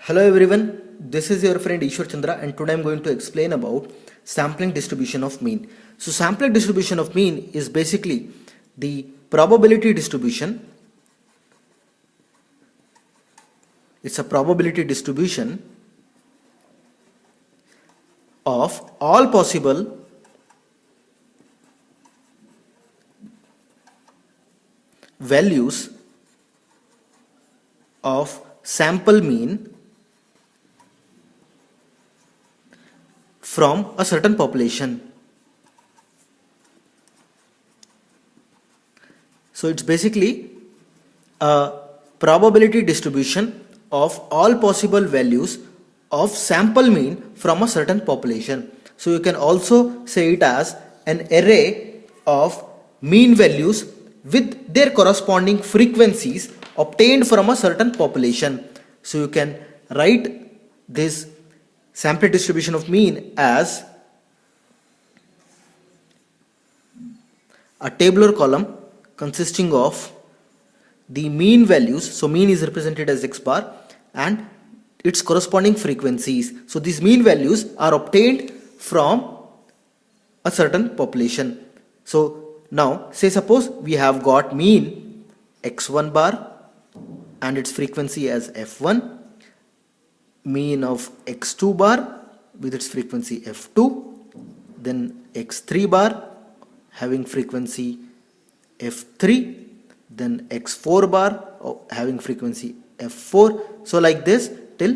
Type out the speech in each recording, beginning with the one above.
Hello everyone, this is your friend Ishwar Chandra and today I am going to explain about sampling distribution of mean. So sampling distribution of mean is basically the probability distribution. It's a probability distribution of all possible values of sample mean from a certain population. So it's basically a probability distribution of all possible values of sample mean from a certain population. So you can also say it as an array of mean values with their corresponding frequencies obtained from a certain population. So you can write this sample distribution of mean as a tabular column consisting of the mean values. So mean is represented as x bar and its corresponding frequencies. So these mean values are obtained from a certain population. So now say suppose we have got mean x1 bar and its frequency as f1, mean of x2 bar with its frequency f2, then x3 bar having frequency f3, then x4 bar having frequency f4. So like this till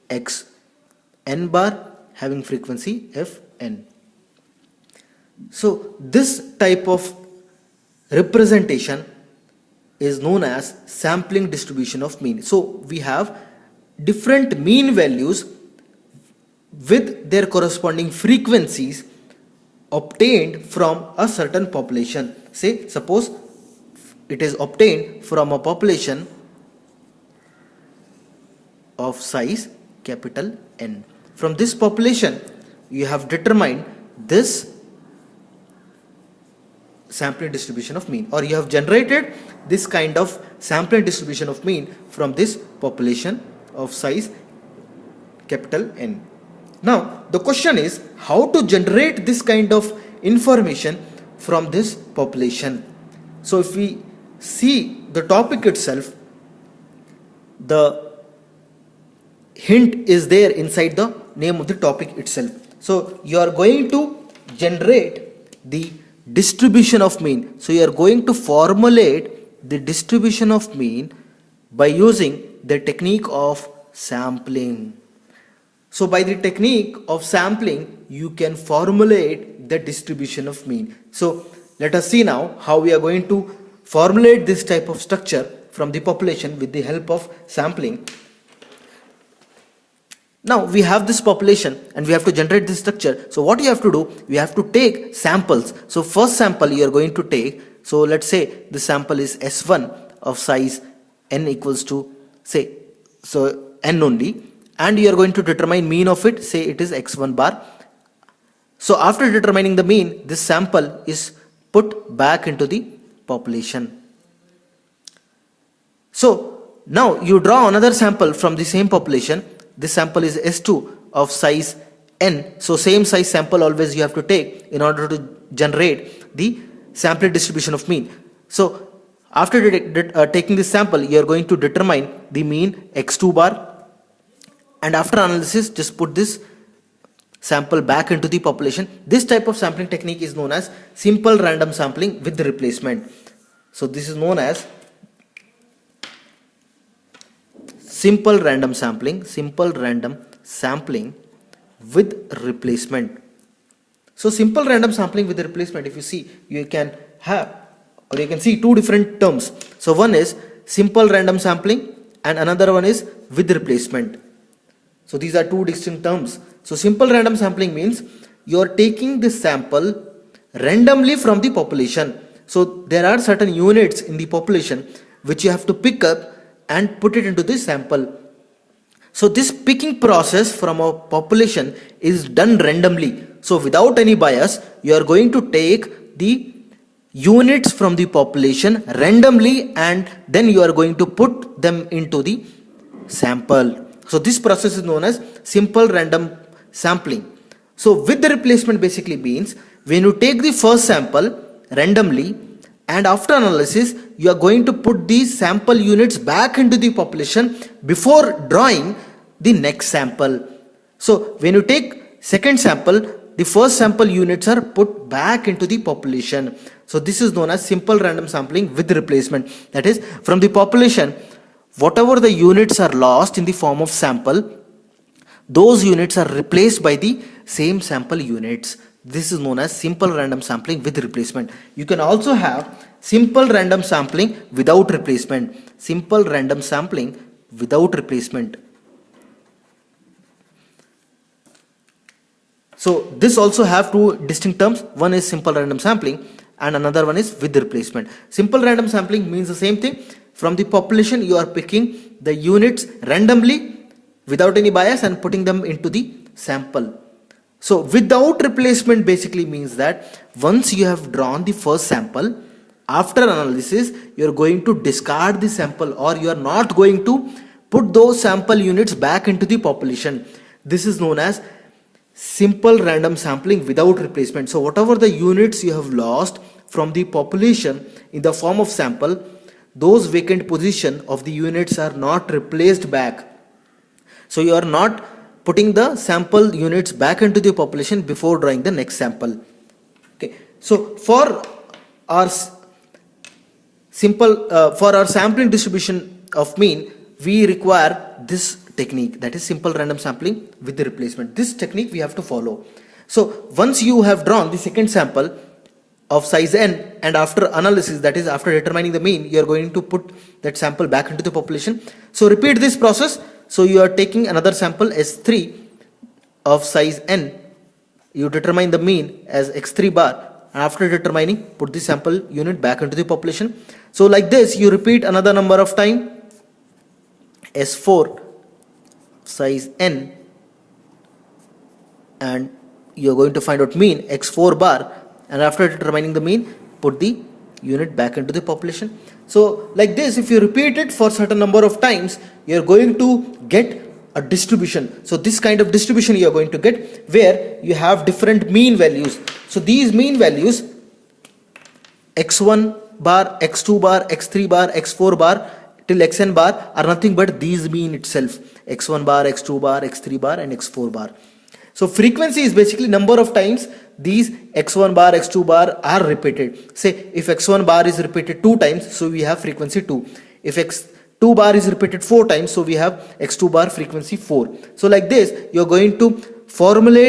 xn bar having frequency fn. So this type of representation is known as sampling distribution of mean. So we have different mean values with their corresponding frequencies obtained from a certain population. Say suppose it is obtained from a population of size capital N. From this population you have determined this sampling distribution of mean, or you have generated this kind of sampling distribution of mean from this population of size capital N. Now the question is how to generate this kind of information from this population. So if we see the topic itself, the hint is there inside the name of the topic itself. So you are going to generate the distribution of mean. So you are going to formulate the distribution of mean by using the technique of sampling. So by the technique of sampling you can formulate the distribution of mean. So let us see now how we are going to formulate this type of structure from the population with the help of sampling. Now we have this population and we have to generate this structure. So what you have to do, we have to take samples. So first sample you are going to take, so let's say the sample is S1 of size n equals to say so n only, and you are going to determine mean of it, say it is x1 bar. So after determining the mean, this sample is put back into the population. So now you draw another sample from the same population. This sample is S2 of size n. So same size sample always you have to take in order to generate the sample distribution of mean. So after taking this sample, you are going to determine the mean x2 bar, and after analysis just put this sample back into the population. This type of sampling technique is known as simple random sampling with replacement. So this is known as simple random sampling with replacement. So simple random sampling with replacement, if you see, you can have, or you can see two different terms. So one is simple random sampling and another one is with replacement. So these are two distinct terms. So simple random sampling means you are taking this sample randomly from the population. So there are certain units in the population which you have to pick up and put it into this sample. So this picking process from a population is done randomly. So without any bias, you are going to take the units from the population randomly and then you are going to put them into the sample. So this process is known as simple random sampling. So with the replacement basically means when you take the first sample randomly and after analysis you are going to put these sample units back into the population before drawing the next sample. So when you take second sample, the first sample units are put back into the population. So this is known as simple random sampling with replacement. That is, from the population, whatever the units are lost in the form of sample, those units are replaced by the same sample units. This is known as simple random sampling with replacement. You can also have simple random sampling without replacement. Simple random sampling without replacement. So this also have two distinct terms. One is simple random sampling and another one is with replacement. Simple random sampling means the same thing. From the population you are picking the units randomly without any bias and putting them into the sample. So without replacement basically means that once you have drawn the first sample, after analysis you are going to discard the sample or you are not going to put those sample units back into the population. This is known as simple random sampling without replacement. So whatever the units you have lost from the population in the form of sample, those vacant position of the units are not replaced back. So you are not putting the sample units back into the population before drawing the next sample. Okay. So for our sampling distribution of mean, we require this technique, that is simple random sampling with the replacement. This technique we have to follow. So once you have drawn the second sample of size n and after analysis, that is after determining the mean, you are going to put that sample back into the population. So repeat this process. So you are taking another sample S3 of size n, you determine the mean as x3 bar, and after determining put the sample unit back into the population. So like this you repeat another number of time, S4 size n, and you are going to find out mean x4 bar, and after determining the mean put the unit back into the population. So like this, if you repeat it for certain number of times, you are going to get a distribution. So this kind of distribution you are going to get where you have different mean values. So these mean values x1 bar, x2 bar, x3 bar, x4 bar till xn bar are nothing but these mean itself, x1 bar, x2 bar, x3 bar and x4 bar. So frequency is basically number of times these x1 bar, x2 bar are repeated. Say if x1 bar is repeated 2 times, so we have frequency 2. If x2 bar is repeated 4 times, so we have x2 bar frequency 4. So like this, you are going to formulate